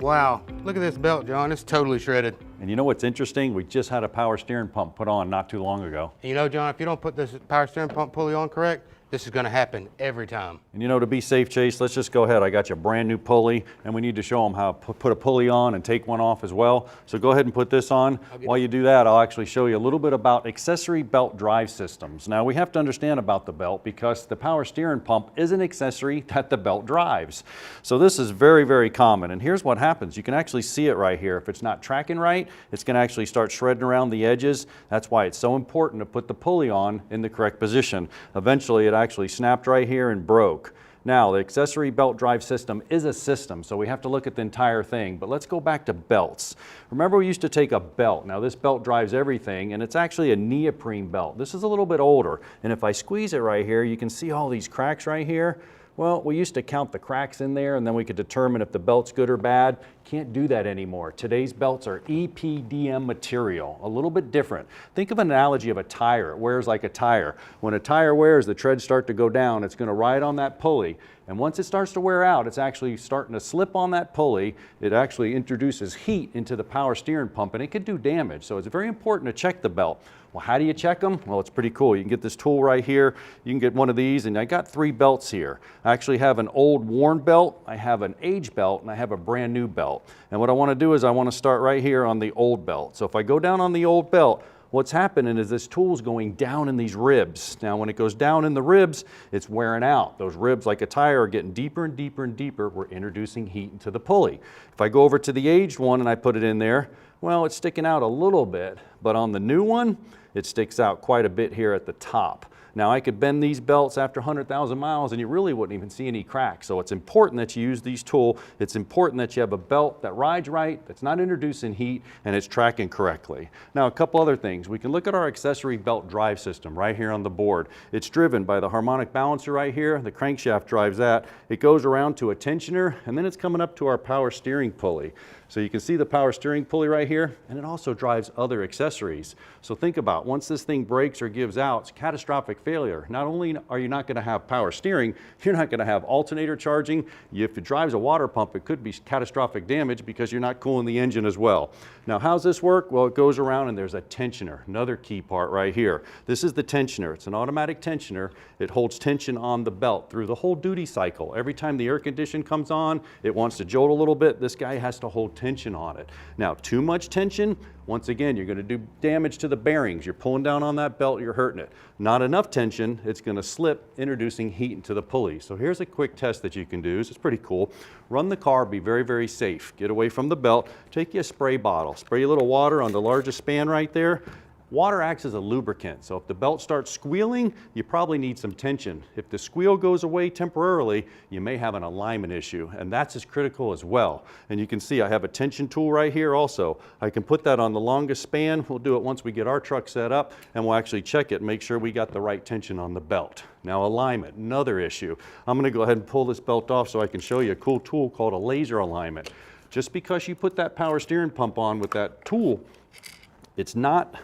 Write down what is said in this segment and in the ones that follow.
Wow, look at this belt, John. It's totally shredded. And you know what's interesting? We just had a power steering pump put on not too long ago. You know, John, if you don't put this power steering pump pulley on correct, this is going to happen every time. And you know, to be safe, Chase, let's just go ahead. I got you a brand new pulley, and we need to show them how to put a pulley on and take one off as well. So go ahead and put this on. While you do that, I'll actually show you a little bit about accessory belt drive systems. Now, we have to understand about the belt because the power steering pump is an accessory that the belt drives. So this is very, very common. And here's what happens. You can actually see it right here. If it's not tracking right, it's going to actually start shredding around the edges. That's why it's so important to put the pulley on in the correct position. Eventually, it actually snapped right here and broke. Now, the accessory belt drive system is a system, so we have to look at the entire thing. But let's go back to belts. Remember, we used to take a belt. Now, this belt drives everything, and it's actually a neoprene belt. This is a little bit older, and if I squeeze it right here, you can see all these cracks right here. Well, we used to count the cracks in there, and then we could determine if the belt's good or bad. Can't do that anymore. Today's belts are EPDM material, a little bit different. Think of an analogy of a tire. It wears like a tire. When a tire wears, the treads start to go down. It's going to ride on that pulley. And once it starts to wear out, it's actually starting to slip on that pulley. It actually introduces heat into the power steering pump, and it could do damage. So it's very important to check the belt. Well, how do you check them? Well, it's pretty cool. You can get this tool right here. You can get one of these, and I got 3 belts here. I actually have an old worn belt, I have an aged belt, and I have a brand new belt. And what I want to do is I want to start right here on the old belt. So if I go down on the old belt, what's happening is this tool's going down in these ribs. Now, when it goes down in the ribs, it's wearing out. Those ribs, like a tire, are getting deeper and deeper and deeper. We're introducing heat into the pulley. If I go over to the aged one and I put it in there, well, it's sticking out a little bit, but on the new one, it sticks out quite a bit here at the top. Now, I could bend these belts after 100,000 miles and you really wouldn't even see any cracks. So it's important that you use these tools. It's important that you have a belt that rides right, that's not introducing heat, and it's tracking correctly. Now, a couple other things. We can look at our accessory belt drive system right here on the board. It's driven by the harmonic balancer right here. The crankshaft drives that. It goes around to a tensioner, and then it's coming up to our power steering pulley. So you can see the power steering pulley right here, and it also drives other accessories. So think about, once this thing breaks or gives out, it's catastrophic failure. Not only are you not going to have power steering, you're not going to have alternator charging. If it drives a water pump, it could be catastrophic damage because you're not cooling the engine as well. Now, how's this work? Well, it goes around and there's a tensioner, another key part right here. This is the tensioner. It's an automatic tensioner. It holds tension on the belt through the whole duty cycle. Every time the air condition comes on, it wants to jolt a little bit. This guy has to hold tension on it. Now, too much tension, once again, you're going to do damage to the bearings. You're pulling down on that belt, you're hurting it. Not enough tension, it's going to slip, introducing heat into the pulley. So here's a quick test that you can do. It's pretty cool. Run the car, be very, very safe. Get away from the belt. Take you a spray bottle. Spray a little water on the largest span right there. Water acts as a lubricant, so if the belt starts squealing, you probably need some tension. If the squeal goes away temporarily, you may have an alignment issue, and that's as critical as well. And you can see I have a tension tool right here also. I can put that on the longest span. We'll do it once we get our truck set up, and we'll actually check it, make sure we got the right tension on the belt. Now, alignment, another issue. I'm going to go ahead and pull this belt off so I can show you a cool tool called a laser alignment. Just because you put that power steering pump on with that tool, it's not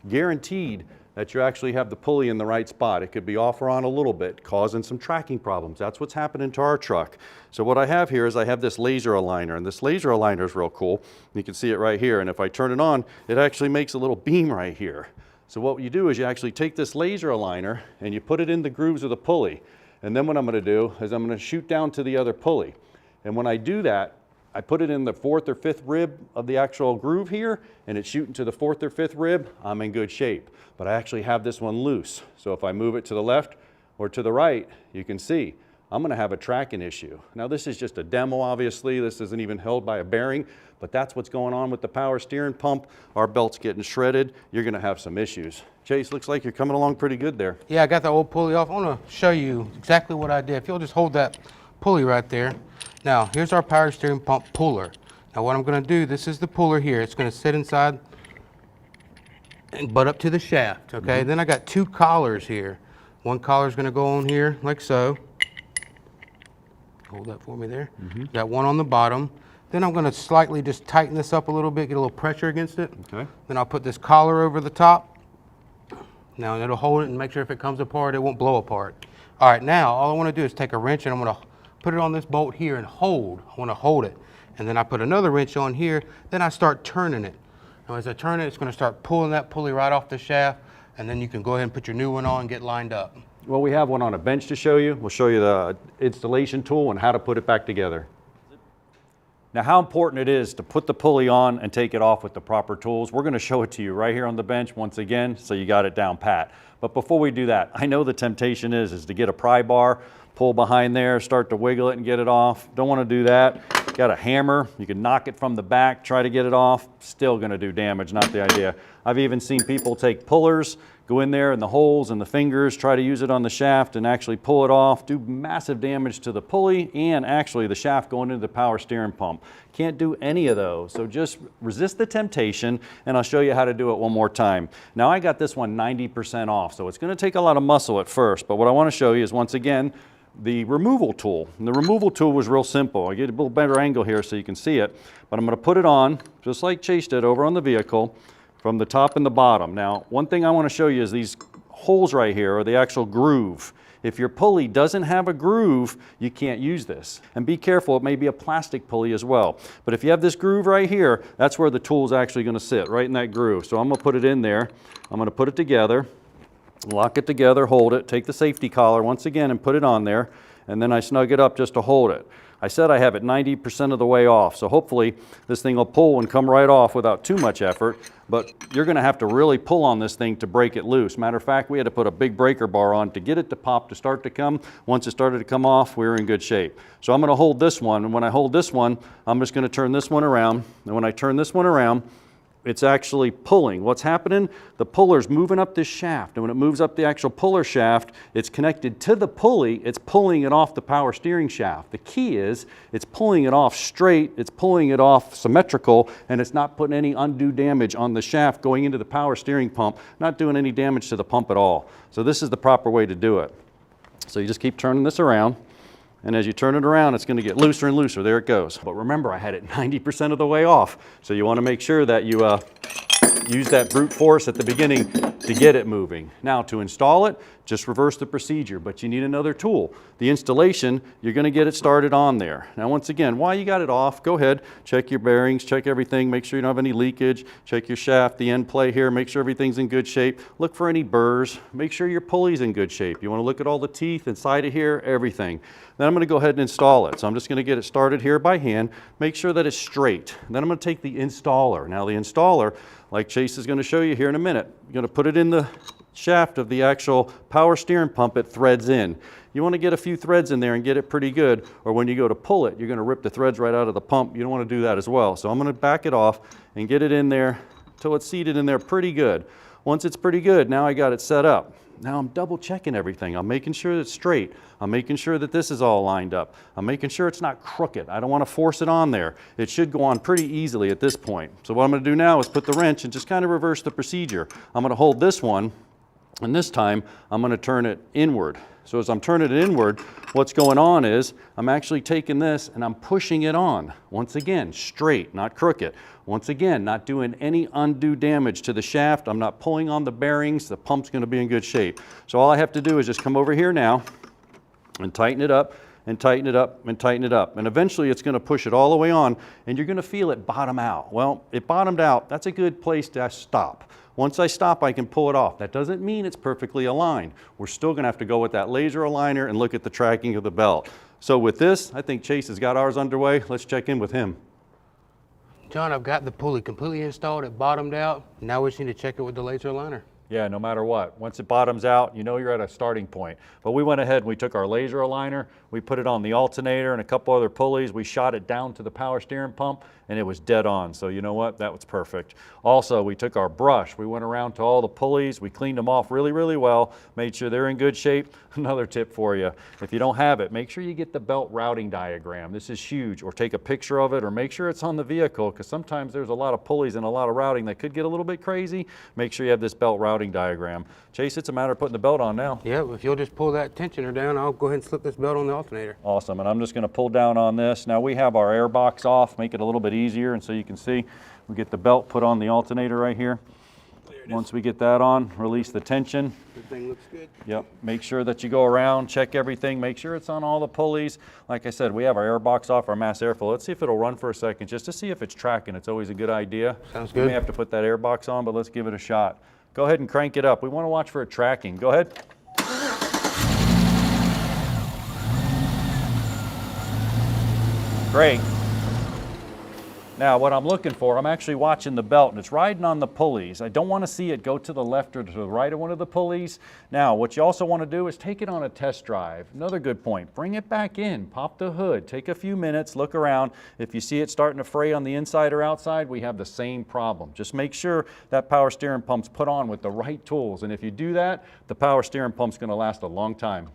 guaranteed that you actually have the pulley in the right spot. It could be off or on a little bit, causing some tracking problems. That's what's happening to our truck. So what I have here is I have this laser aligner, and this laser aligner is real cool. You can see it right here, and if I turn it on, it actually makes a little beam right here. So what you do is you actually take this laser aligner and you put it in the grooves of the pulley. And then what I'm going to do is I'm going to shoot down to the other pulley. And when I do that, I put it in the 4th or 5th rib of the actual groove here, and it's shooting to the 4th or 5th rib, I'm in good shape. But I actually have this one loose. So if I move it to the left or to the right, you can see I'm going to have a tracking issue. Now, this is just a demo, obviously. This isn't even held by a bearing, but that's what's going on with the power steering pump. Our belt's getting shredded. You're going to have some issues. Chase, looks like you're coming along pretty good there. Yeah, I got the old pulley off. I want to show you exactly what I did. If you'll just hold that pulley right there. Now, here's our power steering pump puller. Now, what I'm going to do, this is the puller here. It's going to sit inside and butt up to the shaft, okay? Then I got 2 collars here. One collar is going to go on here like so. Hold that for me there. Got one on the bottom. Then I'm going to slightly just tighten this up a little bit, get a little pressure against it. Okay. Then I'll put this collar over the top. Now, it'll hold it and make sure if it comes apart, it won't blow apart. All right, now, all I want to do is take a wrench and I'm going to put it on this bolt here and hold. I want to hold it. and then I put another wrench on here, then I start turning it. Now as I turn it, it's going to start pulling that pulley right off the shaft, and then you can go ahead and put your new one on and get lined up. Well, we have one on a bench to show you. We'll show you the installation tool and how to put it back together. Now, how important it is to put the pulley on and take it off with the proper tools. We're going to show it to you right here on the bench once again, so you got it down pat. But before we do that, I know the temptation is to get a pry bar, pull behind there, start to wiggle it and get it off. Don't want to do that. Got a hammer, you can knock it from the back, try to get it off. Still going to do damage, not the idea. I've even seen people take pullers, go in there in the holes and the fingers, try to use it on the shaft and actually pull it off, do massive damage to the pulley and actually the shaft going into the power steering pump. Can't do any of those, so just resist the temptation and I'll show you how to do it one more time. Now I got this one 90% off, so it's going to take a lot of muscle at first, but what I want to show you is once again the removal tool. And the removal tool was real simple. I get a little better angle here so you can see it, but I'm going to put it on just like Chase did over on the vehicle from the top and the bottom. Now, one thing I want to show you is these holes right here are the actual groove. If your pulley doesn't have a groove, you can't use this. And be careful, it may be a plastic pulley as well. But if you have this groove right here, that's where the tool is actually going to sit, right in that groove. So I'm going to put it in there. I'm going to put it together. Lock it together, hold it, take the safety collar once again and put it on there, and then I snug it up just to hold it. I said I have it 90% of the way off, so hopefully this thing will pull and come right off without too much effort, but you're going to have to really pull on this thing to break it loose. Matter of fact, we had to put a big breaker bar on to get it to pop, to start to come. Once it started to come off, we were in good shape. So I'm going to hold this one, and when I hold this one, I'm just going to turn this one around, and when I turn this one around, it's actually pulling. What's happening? The puller's moving up this shaft, and when it moves up the actual puller shaft, it's connected to the pulley. It's pulling it off the power steering shaft. The key is it's pulling it off straight, it's pulling it off symmetrical, and it's not putting any undue damage on the shaft going into the power steering pump, not doing any damage to the pump at all. So this is the proper way to do it. So you just keep turning this around. And as you turn it around, it's going to get looser and looser. There it goes. But remember, I had it 90% of the way off. So you want to make sure that you use that brute force at the beginning to get it moving. Now to install it, just reverse the procedure, but you need another tool. The installation, you're going to get it started on there. Now once again, while you got it off, go ahead, check your bearings, check everything, make sure you don't have any leakage, check your shaft, the end play here, make sure everything's in good shape, look for any burrs, make sure your pulley's in good shape. You want to look at all the teeth inside of here, everything. Then I'm going to go ahead and install it. So I'm just going to get it started here by hand, make sure that it's straight. Then I'm going to take the installer. Now the installer, like Chase is going to show you here in a minute, you're going to put it in the shaft of the actual power steering pump. It threads in. You want to get a few threads in there and get it pretty good, or when you go to pull it, you're going to rip the threads right out of the pump. You don't want to do that as well. So I'm going to back it off and get it in there till it's seated in there pretty good. Once it's pretty good, now I got it set up. Now I'm double checking everything. I'm making sure it's straight. I'm making sure that this is all lined up. I'm making sure it's not crooked. I don't want to force it on there. It should go on pretty easily at this point. So what I'm going to do now is put the wrench and just kind of reverse the procedure. I'm going to hold this one, and this time I'm going to turn it inward. So as I'm turning it inward, what's going on is I'm actually taking this and I'm pushing it on. Once again, straight, not crooked. Once again, not doing any undue damage to the shaft. I'm not pulling on the bearings. The pump's going to be in good shape. So all I have to do is just come over here now and tighten it up and tighten it up and tighten it up. And eventually it's going to push it all the way on and you're going to feel it bottom out. Well, it bottomed out. That's a good place to stop. Once I stop, I can pull it off. That doesn't mean it's perfectly aligned. We're still going to have to go with that laser aligner and look at the tracking of the belt. So with this, I think Chase has got ours underway. Let's check in with him. John, I've got the pulley completely installed. It bottomed out. Now we just need to check it with the laser aligner. Yeah, no matter what. Once it bottoms out, you know you're at a starting point. But we went ahead and we took our laser aligner, we put it on the alternator and a couple other pulleys, we shot it down to the power steering pump, and it was dead on. So you know what? That was perfect. Also, we took our brush, we went around to all the pulleys, we cleaned them off really, really well, made sure they're in good shape. Another tip for you, if you don't have it, make sure you get the belt routing diagram. This is huge. Or take a picture of it, or make sure it's on the vehicle, because sometimes there's a lot of pulleys and a lot of routing that could get a little bit crazy. Make sure you have this belt routing diagram. Chase, it's a matter of putting the belt on now. Yeah, if you'll just pull that tensioner down, I'll go ahead and slip this belt on the alternator. Awesome, and I'm just going to pull down on this. Now we have our air box off, make it a little bit easier, and so you can see we get the belt put on the alternator right here. There Once we get that on, release the tension. Everything looks good. Yep, make sure that you go around, check everything, make sure it's on all the pulleys. Like I said, we have our air box off, our mass airflow. Let's see if it'll run for a second, just to see if it's tracking. It's always a good idea. Sounds We good. may have to put that air box on, but let's give it a shot. Go ahead and crank it up. We want to watch for it tracking. Go ahead. Great. Now what I'm looking for, I'm actually watching the belt and it's riding on the pulleys. I don't want to see it go to the left or to the right of one of the pulleys. Now what you also want to do is take it on a test drive. Another good point, bring it back in, pop the hood, take a few minutes, look around. If you see it starting to fray on the inside or outside, we have the same problem. Just make sure that power steering pump's put on with the right tools, and if you do that, the power steering pump's going to last a long time.